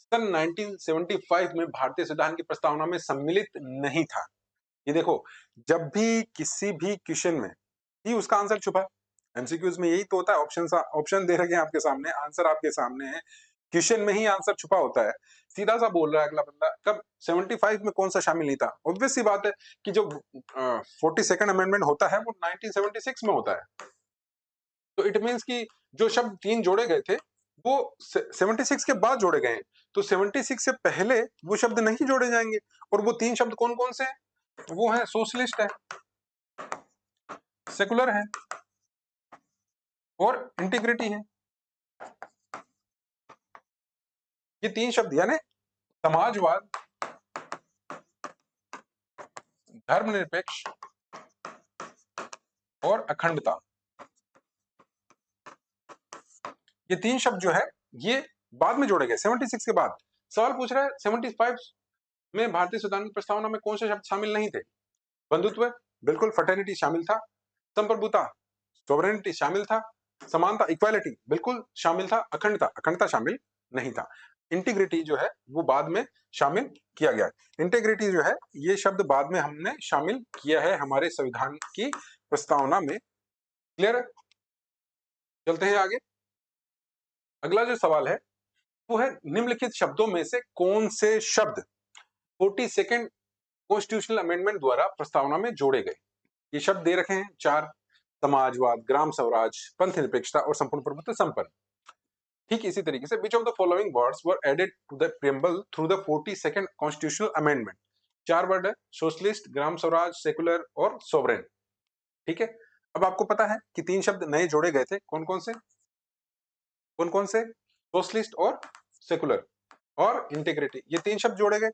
सन 1975 में भारतीय संविधान की प्रस्तावना में सम्मिलित नहीं था? ये देखो, जब भी किसी भी क्वेश्चन में ही उसका आंसर छुपा है, एमसीक्यूज में यही तो होता है। ऑप्शन दे रखे हैं आपके सामने, आंसर आपके सामने है, क्वेश्चन में ही आंसर छुपा होता है। सीधा सा बोल रहा है अगला बंदा, कब 75 में कौन सा शामिल नहीं था? ऑब्वियस सी बात है कि जो 42nd अमेंडमेंट होता है वो 1976 में होता है। तो इट मींस कि जो शब्द 3 जोड़े गए थे वो 76 के बाद जोड़े गए हैं, तो 76 से पहले वो शब्द नहीं जोड़े जाएंगे। और वो 3 शब्द कौन कौन से हैं? वो है सोशलिस्ट है, सेकुलर है और इंटीग्रिटी है। ये 3 शब्द यानी समाजवाद, धर्मनिरपेक्ष और अखंडता, ये तीन शब्द जो है ये बाद में जोड़े गए 76 के बाद। सवाल पूछ रहा है 75 में भारतीय संविधान की प्रस्तावना में कौन से शब्द शामिल नहीं थे? बंधुत्व, बिल्कुल। फ्रेटर्निटी शामिल था। संप्रभुता, सोवरेनिटी शामिल था। समानता, इक्वालिटी, बिल्कुल शामिल था। अखंडता, अखंडता शामिल नहीं था। इंटीग्रिटी जो है वो बाद में शामिल किया गया। इंटीग्रिटी जो है ये शब्द बाद में हमने शामिल किया है हमारे संविधान की प्रस्तावना में। क्लियर है? चलते हैं आगे। अगला जो सवाल है वो है निम्नलिखित शब्दों में से कौन से शब्द 42nd कॉन्स्टिट्यूशनल अमेंडमेंट द्वारा प्रस्तावना में जोड़े गए? ये शब्द दे रखे हैं चार: समाजवाद, ग्राम स्वराज, पंथ निरपेक्षता और संपूर्ण प्रभुत्व संपन्न। ठीक इसी तरीके से which of the following words were added to the preamble through the 42nd constitutional amendment? चार वर्ड है: सोशलिस्ट, ग्राम स्वराज, सेकुलर और सोवरेन। ठीक है, अब आपको पता है कि तीन शब्द नए जोड़े गए थे। कौन कौन से? कौन कौन से? सोशलिस्ट और सेकुलर और इंटीग्रिटी, ये तीन शब्द जोड़े गए।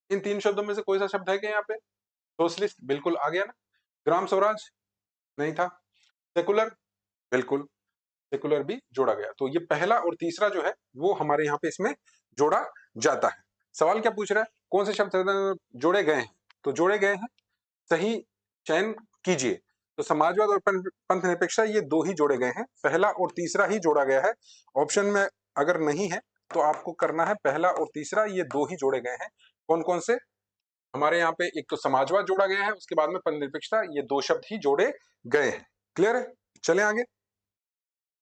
इन तीन शब्दों में से कोई सा शब्द है क्या यहाँ पे? सोशलिस्ट बिल्कुल आ गया ना। ग्राम स्वराज नहीं था। सेकुलर, बिल्कुल सेकुलर भी जोड़ा गया। तो ये पहला और तीसरा जो है वो हमारे यहाँ पे इसमें जोड़ा जाता है। सवाल क्या पूछ रहा है? कौन से शब्द जोड़े गए हैं? तो जोड़े गए हैं, सही चयन कीजिए। तो समाजवाद और पंथ निरपेक्षता ये दो ही जोड़े गए हैं, पहला और तीसरा ही जोड़ा गया है। ऑप्शन में अगर नहीं है तो आपको करना है पहला और तीसरा, ये दो ही जोड़े गए हैं। कौन कौन से? हमारे यहाँ पे एक तो समाजवाद जोड़ा गया है, उसके बाद में पंथ निरपेक्षता, ये दो शब्द ही जोड़े गए हैं। क्लियर है? चले आगे,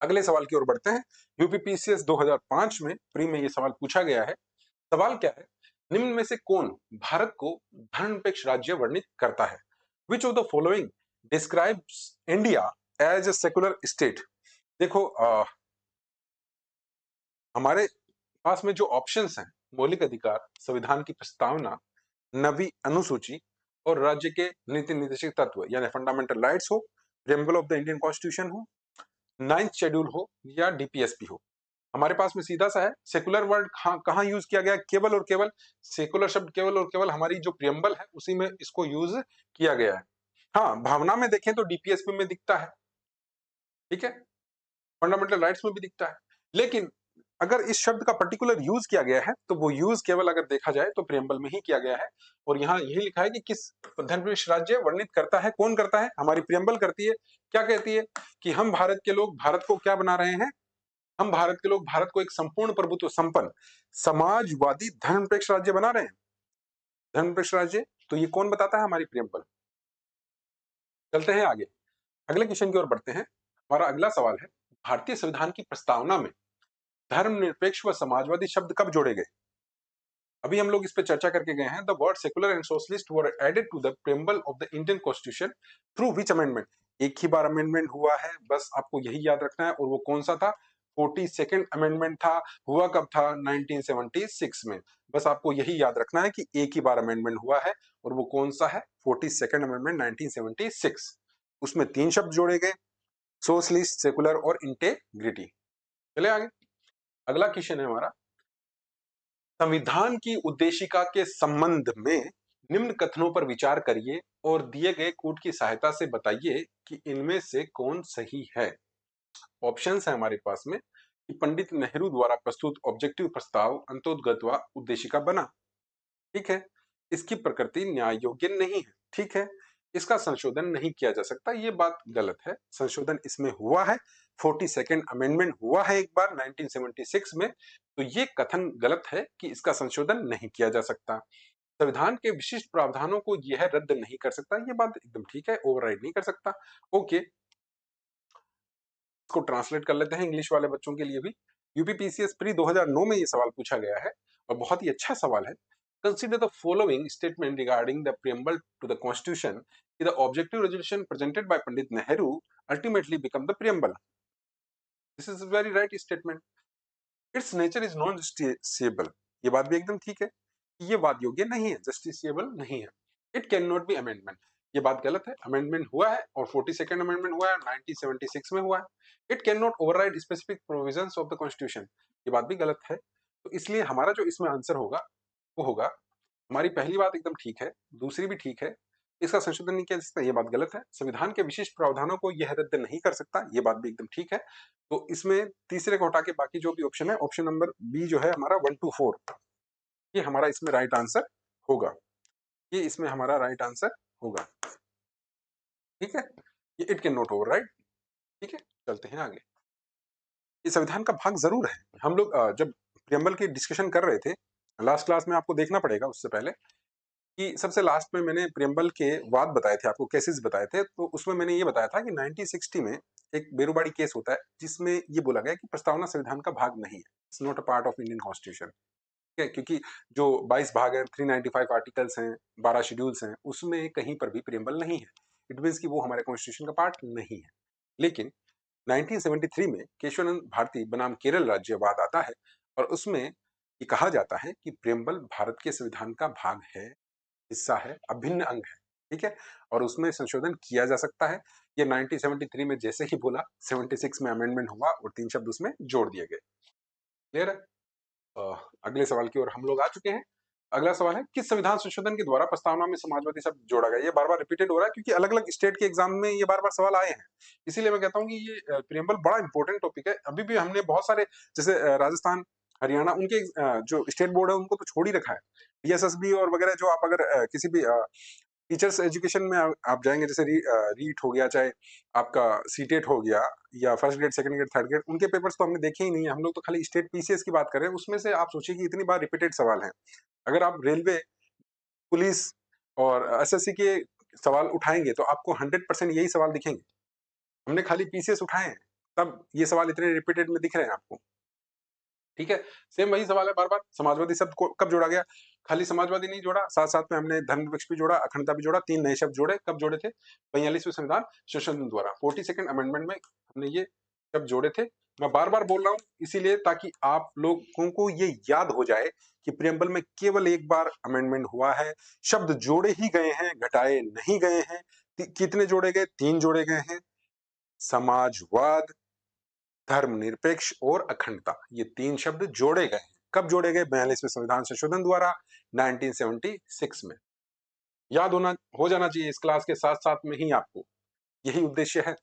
अगले सवाल की ओर बढ़ते हैं। यूपीपीसीएस 2005 में प्री में ये सवाल पूछा गया है। सवाल क्या है? निम्न में से कौन भारत को धर्मनिरपेक्ष राज्य वर्णित करता है? Which of the following describes India as a secular state? देखो हमारे पास में जो ऑप्शंस हैं, मौलिक अधिकार, संविधान की प्रस्तावना, नवी अनुसूची और राज्य के नीति निर्देशक तत्व यानी फंडामेंटल राइट्स हो, preamble of the Indian constitution हो, 9th शेड्यूल हो या डीपीएसपी हो। हमारे पास में सीधा सा है सेकुलर वर्ड कहां यूज किया गया? केवल और केवल सेकुलर शब्द केवल और केवल हमारी जो प्रियम्बल है उसी में इसको यूज किया गया है। हाँ, भावना में देखें तो डीपीएसपी में दिखता है, ठीक है, फंडामेंटल राइट्स में भी दिखता है। लेकिन अगर इस शब्द का पर्टिकुलर यूज किया गया है तो वो यूज केवल अगर देखा जाए तो प्रियम्बल में ही किया गया है। और यहाँ यही लिखा है कि किस धर्मनिरपेक्ष राज्य वर्णित करता है। कौन करता है? हमारी प्रियम्बल करती है। क्या कहती है? कि हम भारत के लोग भारत को क्या बना रहे हैं? हम भारत के लोग भारत को एक संपूर्ण प्रभुत्व संपन्न समाजवादी धर्मनिरपेक्ष राज्य बना रहे हैं। धर्मनिरपेक्ष राज्य, तो ये कौन बताता है? हमारी प्रियम्बल। चलते हैं आगे, अगले क्वेश्चन की ओर बढ़ते हैं। हमारा अगला सवाल है, भारतीय संविधान की प्रस्तावना में धर्मनिरपेक्ष व समाजवादी शब्द कब जोड़े गए? अभी हम लोग इस पे चर्चा करके गए हैं। The word secular and socialist were added to the preamble of the Indian constitution through which amendment? एक ही बार अमेंडमेंट हुआ है, बस आपको यही याद रखना है। और वो कौन सा था? 42nd अमेंडमेंट था। हुआ कब था? 1976 में। बस आपको यही याद रखना है कि एक ही बार अमेंडमेंट हुआ है और वो कौन सा है? 42nd amendment 1976। उसमें तीन शब्द जोड़े गए, सोशलिस्ट, सेकुलर और इंटेग्रिटी। चले आगे, अगला क्वेश्चन है हमारा, संविधान की उद्देशिका के संबंध में निम्न कथनों पर विचार करिए और दिए गए कोड की सहायता से बताइए कि इनमें से कौन सही है। ऑप्शंस है हमारे पास में कि पंडित नेहरू द्वारा प्रस्तुत ऑब्जेक्टिव प्रस्ताव अंत्योदगत व उद्देशिका बना, ठीक है, इसकी प्रकृति न्याय योग्य नहीं है, ठीक है, इसका संशोधन नहीं किया जा सकता, ये बात गलत है। संशोधन इसमें हुआ है, 42nd अमेंडमेंट हुआ है एक बार 1976 में। तो ये कथन गलत है कि इसका संशोधन नहीं किया जा सकता। संविधान के विशिष्ट प्रावधानों को यह रद्द नहीं कर सकता, ये बात एकदम ठीक है, ओवरराइड नहीं कर सकता। ओके, इसको ट्रांसलेट कर लेते हैं इंग्लिश वाले बच्चों के लिए भी। यूपीपीसीएस प्री 2009 में ये सवाल पूछा गया है और बहुत ही अच्छा सवाल है। Consider the following statement regarding the preamble to the constitution कि the objective resolution presented by Pandit Nehru ultimately become the preamble. This is very right statement. Its nature is non justiciable, ये बात भी एकदम ठीक है, ये वाद योग्य नहीं है, जस्टिसेबल नहीं है। It can not be amendment, ये बात गलत है। अमेंडमेंट हुआ है और 42nd अमेंडमेंट हुआ है 1976 में हुआ है। It can not override specific provisions of the constitution, ये बात भी गलत है। तो इसलिए हमारा जो इसमें आंसर होगा वो होगा, हमारी पहली बात एकदम ठीक है, दूसरी भी ठीक है, इसका संशोधन नहीं किया जा सकता, ये बात गलत है। संविधान के विशिष्ट प्रावधानों को यह रद्द नहीं कर सकता, ये बात भी एकदम ठीक है। तो इसमें तीसरे को हटा के बाकी जो भी ऑप्शन है, ऑप्शन नंबर बी जो है हमारा 1 to 4, ये हमारा इसमें राइट आंसर होगा। ये इसमें हमारा राइट आंसर होगा। ठीक है, ये it can not over right. ठीक है, चलते हैं आगे। ये संविधान का भाग जरूर है। हम लोग जब प्रियम्बल की डिस्कशन कर रहे थे लास्ट क्लास में, आपको देखना पड़ेगा उससे पहले कि सबसे लास्ट में मैंने प्रियम्बल के वाद बताए थे, आपको केसेस बताए थे। तो उसमें मैंने ये बताया था कि 1960 में एक बेरुबाड़ी केस होता है जिसमें ये बोला गया कि प्रस्तावना संविधान का भाग नहीं है, it's not a part of Indian constitution. ठीक है, क्योंकि जो 22 भाग हैं, 395 आर्टिकल्स हैं, 12 शेड्यूल्स हैं, उसमें कहीं पर भी प्रियम्बल नहीं है। इट मीन्स कि वो हमारे कॉन्स्टिट्यूशन का पार्ट नहीं है। लेकिन 1973 में केशवानंद भारती बनाम केरल राज्यवाद आता है और उसमें ये कहा जाता है कि प्रियम्बल भारत के संविधान का भाग है, हिस्सा है, अभिन्न अंग है। ठीक है, और उसमें संशोधन किया जा सकता है। ये 1973 में जैसे ही बोला, 76 में अमेंडमेंट हुआ और 3 शब्द उसमें जोड़ दिए गए। क्लियर है? अगले सवाल की ओर हम लोग आ चुके हैं। अगला सवाल है, किस संविधान संशोधन के द्वारा प्रस्तावना में समाजवादी शब्द जोड़ा गया? ये बार बार रिपीटेड हो रहा है क्योंकि अलग अलग स्टेट के एग्जाम में ये बार बार सवाल आए हैं। इसीलिए मैं कहता हूँ कि ये प्रियम्बल बड़ा इंपॉर्टेंट टॉपिक है। अभी भी हमने बहुत सारे, जैसे राजस्थान, हरियाणा, उनके जो स्टेट बोर्ड है उनको तो छोड़ ही रखा है। डीएसएसबी और वगैरह, जो आप अगर किसी भी टीचर्स एजुकेशन में आप जाएंगे, जैसे रीट हो गया, चाहे आपका सीटेट हो गया, या first grade, second grade, third grade, उनके पेपर्स तो हमने देखे ही नहीं है। हम लोग तो खाली स्टेट पीसीएस की बात करें, उसमें से आप सोचिए कि इतनी बार रिपीटेड सवाल हैं। अगर आप रेलवे, पुलिस और एसएससी के सवाल उठाएंगे तो आपको 100% यही सवाल दिखेंगे। हमने खाली पीसीएस उठाए हैं, तब ये सवाल इतने रिपीटेड में दिख रहे हैं आपको। ठीक है, सेम वही सवाल है बार बार। समाजवादी शब्द को कब जोड़ा गया? खाली समाजवादी नहीं जोड़ा, साथ साथ में हमने धर्मनिरपेक्ष भी जोड़ा, अखंडता भी जोड़ा। 3 नए शब्द जोड़े। कब जोड़े थे? 42वें संविधान संशोधन द्वारा, 42nd अमेंडमेंट में हमने ये शब्द जोड़े थे। मैं बार बार बोल रहा हूं इसीलिए, ताकि आप लोगों को ये याद हो जाए कि प्रियम्बल में केवल एक बार अमेंडमेंट हुआ है, शब्द जोड़े ही गए हैं, घटाए नहीं गए हैं। कितने जोड़े गए? 3 जोड़े गए हैं, समाजवाद, धर्मनिरपेक्ष और अखंडता, ये 3 शब्द जोड़े गए हैं। कब जोड़े गए? 42वें संविधान संशोधन द्वारा 1976 में। याद होना हो जाना चाहिए इस क्लास के साथ साथ में ही आपको, यही उद्देश्य है।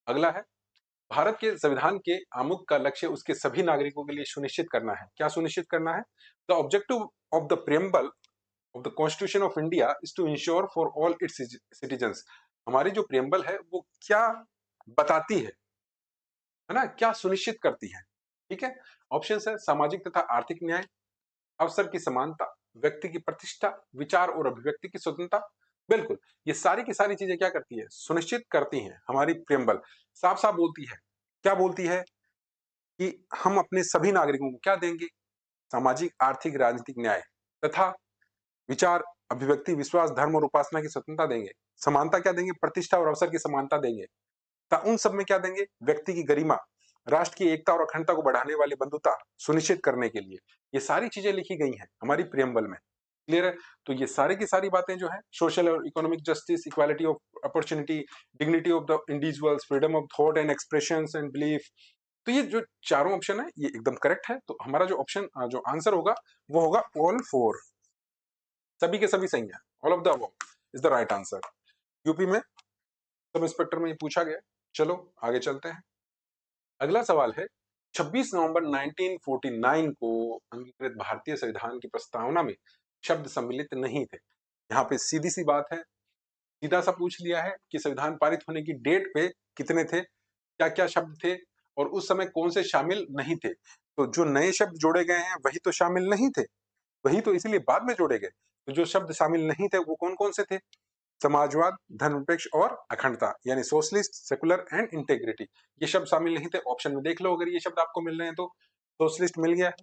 अगला है, भारत के संविधान के आमुख का लक्ष्य उसके सभी नागरिकों के लिए सुनिश्चित करना है। क्या सुनिश्चित करना है? The objective of the preamble of the constitution of India is to ensure for all its citizens. हमारी जो प्रियम्बल है वो क्या बताती है ना, क्या सुनिश्चित करती है? ठीक है, ऑप्शन है, सामाजिक तथा आर्थिक न्याय, अवसर की समानता, व्यक्ति की प्रतिष्ठा, विचार और अभिव्यक्ति की स्वतंत्रता। बिल्कुल, ये सारी की सारी चीजें क्या करती है? सुनिश्चित करती हैं। हमारी प्रियम्बल साफ साफ बोलती है, क्या बोलती है? कि हम अपने सभी नागरिकों को क्या देंगे? सामाजिक, आर्थिक, राजनीतिक न्याय तथा विचार, अभिव्यक्ति, विश्वास, धर्म और उपासना की स्वतंत्रता देंगे। समानता क्या देंगे? प्रतिष्ठा और अवसर की समानता देंगे। उन सब में क्या देंगे? व्यक्ति की गरिमा, राष्ट्र की एकता और अखंडता को बढ़ाने वाली बंधुता सुनिश्चित करने के लिए ये सारी चीजें लिखी गई हैं हमारी प्रियम्बल में। क्लियर है? तो ये सारी की सारी बातें जो है, सोशल और economic justice, equality of opportunity, dignity of the individuals, freedom of thought and expression and belief, तो ये जो चारों ऑप्शन है ये एकदम करेक्ट है। तो हमारा जो ऑप्शन, जो आंसर होगा वो होगा ऑल 4, सभी के सभी सही है। All of the above is the right answer. UP में सब इंस्पेक्टर में ये पूछा गया। चलो आगे चलते हैं। अगला सवाल है, 26 नवंबर 1949 को अंगीकृत भारतीय संविधान की प्रस्तावना में शब्द सम्मिलित नहीं थे। यहाँ पे सीधी सी बात है, सीधा सा पूछ लिया है कि संविधान पारित होने की डेट पे कितने थे, क्या क्या शब्द थे और उस समय कौन से शामिल नहीं थे। तो जो नए शब्द जोड़े गए हैं वही तो शामिल नहीं थे, वही तो इसलिए बाद में जोड़े गए। तो जो शब्द शामिल नहीं थे वो कौन कौन से थे? समाजवाद, धर्मनिरपेक्ष और अखंडता, यानी सोशलिस्ट, सेकुलर एंड इंटेग्रिटी। ये शब्द शामिल नहीं थे। ऑप्शन में देख लो अगर ये शब्द आपको मिल रहे हैं तो। सोशलिस्ट मिल गया है,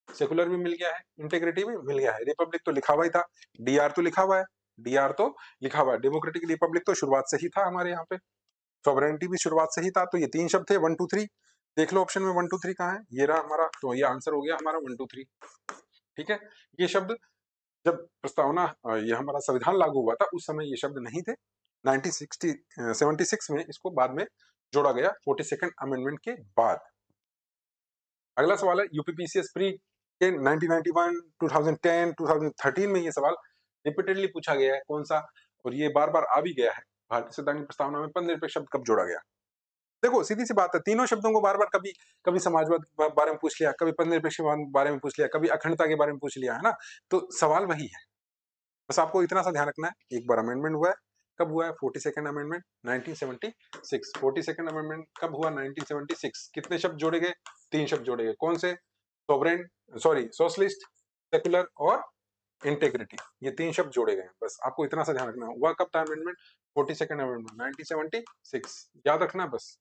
सेकुलर भी मिल गया है, इंटेग्रिटी भी मिल गया है, रिपब्लिक तो लिखा हुआ ही था, डीआर तो लिखा हुआ है, डीआर तो लिखा हुआ है, डेमोक्रेटिक रिपब्लिक तो शुरुआत से ही था हमारे यहाँ पे, सॉवरेनिटी भी शुरुआत से ही था। तो ये 3 शब्द थे, 1 2 3। देख लो ऑप्शन में 1 2 3 कहाँ है? ये रहा हमारा, तो ये आंसर हो गया हमारा 1 2 3। ठीक है, ये शब्द जब प्रस्तावना, ये हमारा संविधान लागू हुआ था उस समय ये शब्द नहीं थे। 1976 में इसको बाद में जोड़ा गया, 42nd अमेंडमेंट के बाद। अगला सवाल है, यूपीपीसीएस प्री के 1991, 2010, 2013 में ये सवाल रिपीटेडली पूछा गया है। कौन सा? और ये बार बार आ भी गया है भारतीय संविधान की प्रस्तावना में पंचनिरपेक्ष शब्द कब जोड़ा गया। देखो सीधी सी बात है, तीनों शब्दों को बार बार कभी कभी समाजवाद के बारे में पूछ लिया, कभी पंचनिरपेक्ष के बारे में पूछ लिया, कभी अखंडता के बारे में पूछ लिया, है ना। तो सवाल वही है, बस आपको इतना सा ध्यान रखना है। एक बार अमेंडमेंट हुआ है, कब हुआ है? 42nd amendment 1976। 42nd अमेंडमेंट कब हुआ? 1976। कितने शब्द जोड़े गए? 3 शब्द जोड़े गए। कौन से? सोवरेन, सॉरी सोशलिस्ट, सेकुलर और इंटेग्रिटी, ये 3 शब्द जोड़े गए हैं। बस आपको इतना सा ध्यान रखना है। हुआ कब था अमेंडमेंट? 42nd अमेंडमेंट 1976, याद रखना बस।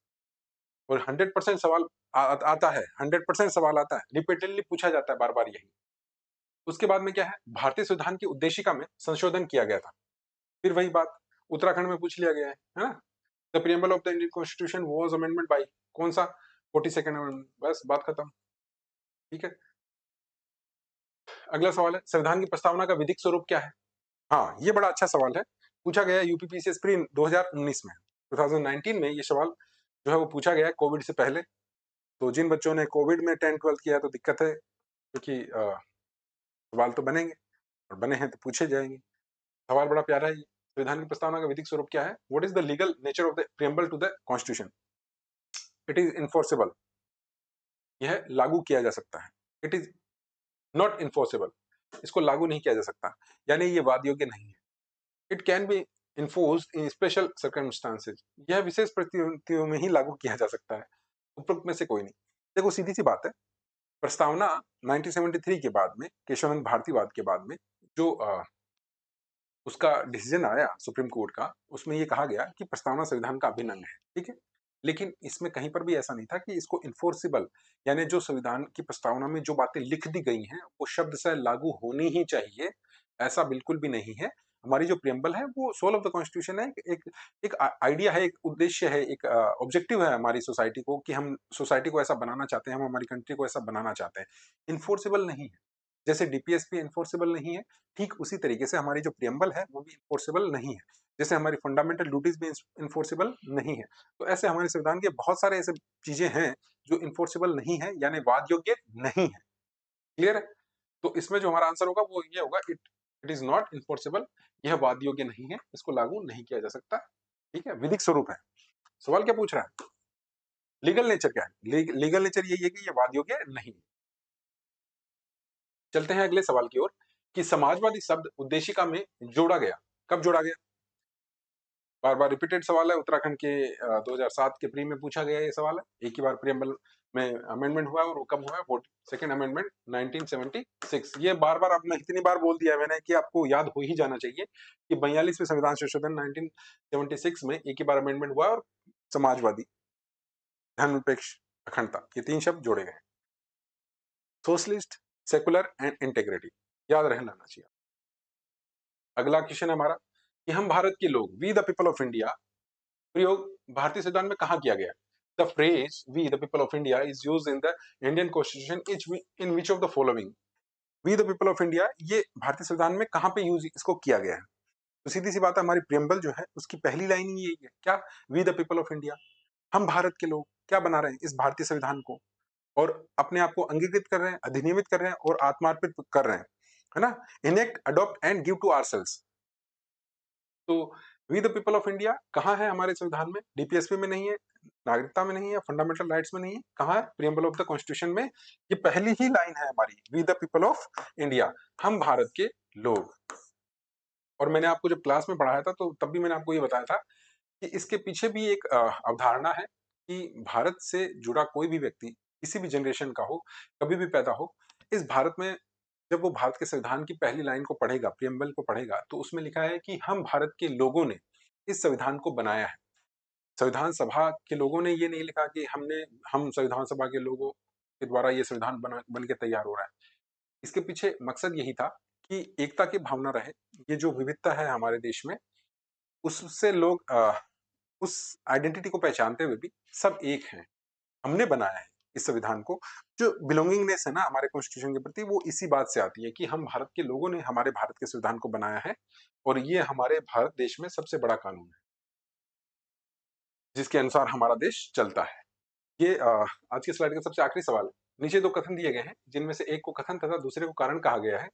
और 100% सवाल आता है, 100% सवाल आता है, रिपीटेडली पूछा जाता है बार बार यही। उसके बाद में क्या है? भारतीय संविधान की उद्देशिका में संशोधन किया गया था। फिर वही बात उत्तराखंड में पूछ लिया गया है ना। The preamble of the Indian constitution was amendment by, कौन सा? 42nd amendment. बस बात खत्म, ठीक है। अगला सवाल है, संविधान की प्रस्तावना का विधिक स्वरूप क्या है? हाँ, ये बड़ा अच्छा सवाल है, पूछा गया है यूपीपीसीएस प्री 2019 में। 2019 में ये सवाल जो है वो पूछा गया है, कोविड से पहले। तो जिन बच्चों ने कोविड में 10-12 किया तो दिक्कत है, क्योंकि सवाल तो बनेंगे और बने हैं तो पूछे जाएंगे। सवाल बड़ा प्यारा है ये। संविधान की प्रस्तावना का विधिक स्वरूप क्या है? What is the legal nature of the preamble to the constitution? It is enforceable, यह लागू किया जा सकता है। इट इज नॉट इन्फोर्सेबल, इसको लागू नहीं किया जा सकता, यानी ये वाद योग्य नहीं है। It can be enforced in special circumstances, यह विशेष परिस्थितियों में ही लागू किया जा सकता है, उपरोक्त में से कोई नहीं। देखो सीधी सी बात है, प्रस्तावना 1973 के बाद में, केशवानंद भारतीवाद के बाद में जो उसका डिसीजन आया सुप्रीम कोर्ट का, उसमें ये कहा गया कि प्रस्तावना संविधान का अभिन्न अंग है, ठीक है। लेकिन इसमें कहीं पर भी ऐसा नहीं था कि इसको इन्फोर्सिबल, यानी जो संविधान की प्रस्तावना में जो बातें लिख दी गई हैं वो शब्द से लागू होनी ही चाहिए, ऐसा बिल्कुल भी नहीं है। हमारी जो प्रियम्बल है वो सोल ऑफ द कॉन्स्टिट्यूशन है, एक एक आइडिया है, एक उद्देश्य है, एक ऑब्जेक्टिव है हमारी सोसाइटी को, कि हम सोसाइटी को ऐसा बनाना चाहते हैं, हम हमारी कंट्री को ऐसा बनाना चाहते हैं। इन्फोर्सिबल नहीं है, जैसे डीपीएसपी इन्फोर्सिबल नहीं है, ठीक उसी तरीके से हमारी जो प्रियम्बल है वो भी इन्फोर्सिबल नहीं है, जैसे हमारी फंडामेंटल ड्यूटीज भी इन्फोर्सिबल नहीं है। तो ऐसे हमारे संविधान के बहुत सारे ऐसे चीजें हैं जो इन्फोर्सिबल नहीं है, यानी वाद योग्य नहीं है। क्लियर है? तो इसमें जो हमारा आंसर होगा वो ये होगा, it it is not enforceable, यह वाद योग्य नहीं है, इसको लागू नहीं किया जा सकता। ठीक है, विधिक स्वरूप है। सवाल क्या पूछ रहा है? लीगल नेचर क्या है? लीगल नेचर यही है कि ये वाद योग्य नहीं है। चलते हैं अगले सवाल की ओर, कि समाजवादी शब्द उद्देशिका में जोड़ा गया, कब जोड़ा गया? बार बार रिपीटेड सवाल है, उत्तराखंड के 2007 के प्री में पूछा गया ये सवाल है। एक ही बार प्रियम्बल में अमेंडमेंट हुआ है, और वो कब हुआ है? 42nd amendment 1976। ये बार बार, अब मैं इतनी बार बोल दिया है मैंने कि आपको याद हो ही जाना चाहिए कि 42वें संविधान संशोधन 1976 में एक ही बार अमेंडमेंट हुआ है, और समाजवादी, धर्मनिरपेक्ष, अखंडता, ये 3 शब्द जोड़े गए। सोशलिस्ट, सेकुलर एंड इंटेग्रिटी, याद रहना चाहिए। अगला क्वेश्चन है हमारा, कि हम भारत के लोग, we the people of India, प्रयोग भारतीय संविधान में कहां किया गया? The phrase we the people of India is used in the Indian constitution in which of the following? We the people of India, ये भारतीय संविधान में कहां पे यूज इसको किया गया है? तो सीधी सी बात है, हमारी प्रियम्बल जो है उसकी पहली लाइन ही यही है, क्या? We the people of India, हम भारत के लोग क्या बना रहे हैं? इस भारतीय संविधान को, और अपने आप को अंगीकृत कर रहे हैं, अधिनियमित कर रहे हैं और आत्मार्पित कर रहे हैं, है ना। Enact, adopt and give to ourselves. तो we the people of India कहाँ है हमारे संविधान में? डीपीएसपी में नहीं है, नागरिकता में नहीं है, फंडामेंटल राइट्स में नहीं है, कहाँ है? प्रियम्बल ऑफ द कॉन्स्टिट्यूशन में। ये पहली ही लाइन है हमारी, we the people of India, हम भारत के लोग। और मैंने आपको जब क्लास में पढ़ाया था तो तब भी मैंने आपको ये बताया था कि इसके पीछे भी एक अवधारणा है कि भारत से जुड़ा कोई भी व्यक्ति, किसी भी जनरेशन का हो, कभी भी पैदा हो, इस भारत में जब वो भारत के संविधान की पहली लाइन को पढ़ेगा, प्रियम्बल को पढ़ेगा, तो उसमें लिखा है कि हम भारत के लोगों ने इस संविधान को बनाया है। संविधान सभा के लोगों ने ये नहीं लिखा कि हम संविधान सभा के लोगों के द्वारा ये संविधान बन के तैयार हो रहा है। इसके पीछे मकसद यही था कि एकता की भावना रहे। ये जो विविधता है हमारे देश में, उससे लोग उस आइडेंटिटी को पहचानते हुए भी सब एक हैं। हमने बनाया है इस संविधान को। जो बिलोंगिंगनेस है ना हमारे कॉन्स्टिट्यूशन के प्रति, वो इसी बात से आती है कि हम भारत के लोगों ने हमारे भारत के संविधान को बनाया है, और ये हमारे भारत देश में सबसे बड़ा कानून है जिसके अनुसार हमारा देश चलता है। ये आज के स्लाइड का सबसे आखिरी सवाल है। नीचे 2 कथन दिए गए हैं, जिनमें से एक को कथन तथा दूसरे को कारण कहा गया है।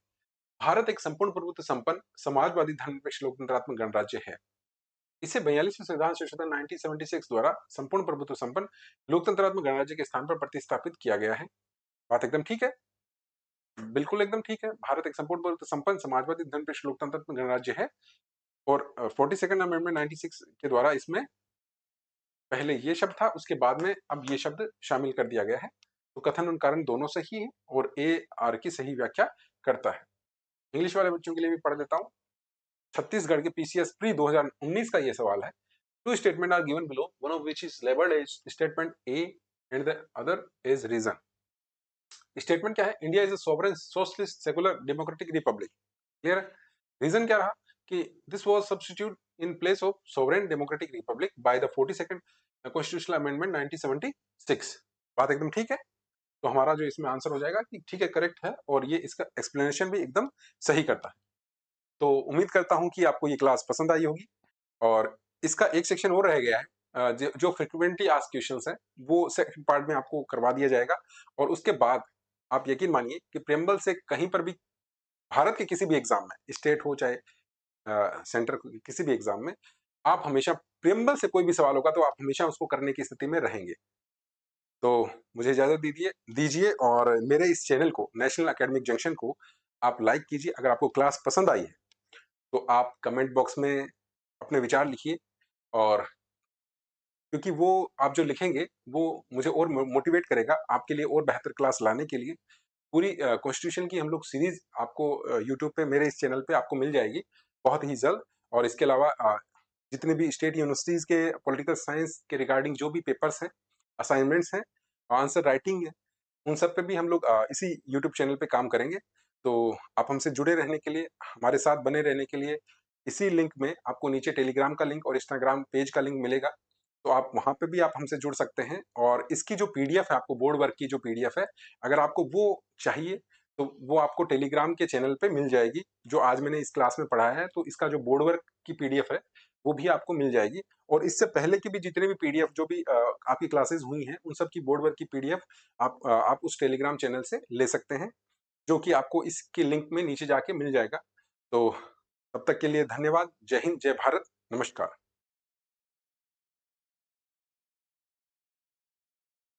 भारत एक संपूर्ण प्रभुत्व संपन्न समाजवादी धर्मनिरपेक्ष लोकतंत्रात्मक गणराज्य है। इसे 42वें संविधान संशोधन 1976 द्वारा संपूर्ण प्रभुत्व संपन्न लोकतंत्रात्मक गणराज्य के स्थान पर प्रतिस्थापित किया गया है। बात एकदम ठीक है? बिल्कुल एकदम ठीक है। भारत एक संपूर्ण प्रभुत्व संपन्न समाजवादी धर्मनिरपेक्ष लोकतंत्रात्मक गणराज्य है और 42nd अमेंडमेंट 96 के द्वारा इसमें पहले ये शब्द था, उसके बाद में अब ये शब्द शामिल कर दिया गया है। तो कथन और कारण दोनों सही है और ए आर की सही व्याख्या करता है। इंग्लिश वाले बच्चों के लिए भी पढ़ देता हूँ। छत्तीसगढ़ के पीसीएस प्री 2019 का ये सवाल है। Two statements are given below, one of which is labelled as statement A and the other is reason. Statement क्या है? India is a sovereign socialist secular democratic republic. Clear है? रीजन क्या रहा कि this was substitute in place of sovereign democratic republic by the 42nd constitutional amendment 1976। बात एकदम ठीक है। तो हमारा जो इसमें आंसर हो जाएगा कि ठीक है, करेक्ट है, और ये इसका एक्सप्लेनेशन भी एकदम सही करता है। तो उम्मीद करता हूं कि आपको ये क्लास पसंद आई होगी और इसका एक सेक्शन और रह गया है। जो फ्रिक्वेंटली आस्क्ड क्वेश्चंस हैं वो सेकंड पार्ट में आपको करवा दिया जाएगा और उसके बाद आप यकीन मानिए कि प्रेम्बल से कहीं पर भी भारत के किसी भी एग्जाम में, स्टेट हो चाहे सेंटर किसी भी एग्जाम में, आप हमेशा प्रेम्बल से कोई भी सवाल होगा तो आप हमेशा उसको करने की स्थिति में रहेंगे। तो मुझे इजाजत दीजिए दीजिए और मेरे इस चैनल को, नेशनल एकेडमिक जंक्शन को, आप लाइक कीजिए। अगर आपको क्लास पसंद आई है तो आप कमेंट बॉक्स में अपने विचार लिखिए, और क्योंकि वो आप जो लिखेंगे वो मुझे और मोटिवेट करेगा आपके लिए और बेहतर क्लास लाने के लिए। पूरी कॉन्स्टिट्यूशन की हम लोग सीरीज आपको यूट्यूब पे मेरे इस चैनल पे आपको मिल जाएगी बहुत ही जल्द। और इसके अलावा जितने भी स्टेट यूनिवर्सिटीज के पॉलिटिकल साइंस के रिगार्डिंग जो भी पेपर्स हैं, असाइनमेंट्स हैं, आंसर राइटिंग है, उन सब पे भी हम लोग इसी यूट्यूब चैनल पे काम करेंगे। तो आप हमसे जुड़े रहने के लिए, हमारे साथ बने रहने के लिए, इसी लिंक में आपको नीचे टेलीग्राम का लिंक और इंस्टाग्राम पेज का लिंक मिलेगा। तो आप वहां पे भी आप हमसे जुड़ सकते हैं। और इसकी जो पीडीएफ है, आपको बोर्ड वर्क की जो पीडीएफ है, अगर आपको वो चाहिए तो वो आपको टेलीग्राम के चैनल पे मिल जाएगी। जो आज मैंने इस क्लास में पढ़ाया है, तो इसका जो बोर्ड वर्क की पीडीएफ है वो भी आपको मिल जाएगी। और इससे पहले की भी जितने भी पीडीएफ जो भी आपकी क्लासेस हुई हैं, उन सब की बोर्ड वर्क की पीडीएफ आप उस टेलीग्राम चैनल से ले सकते हैं, जो कि आपको इसके लिंक में नीचे जाके मिल जाएगा। तो तब तक के लिए धन्यवाद। जय हिंद, जय भारत, नमस्कार।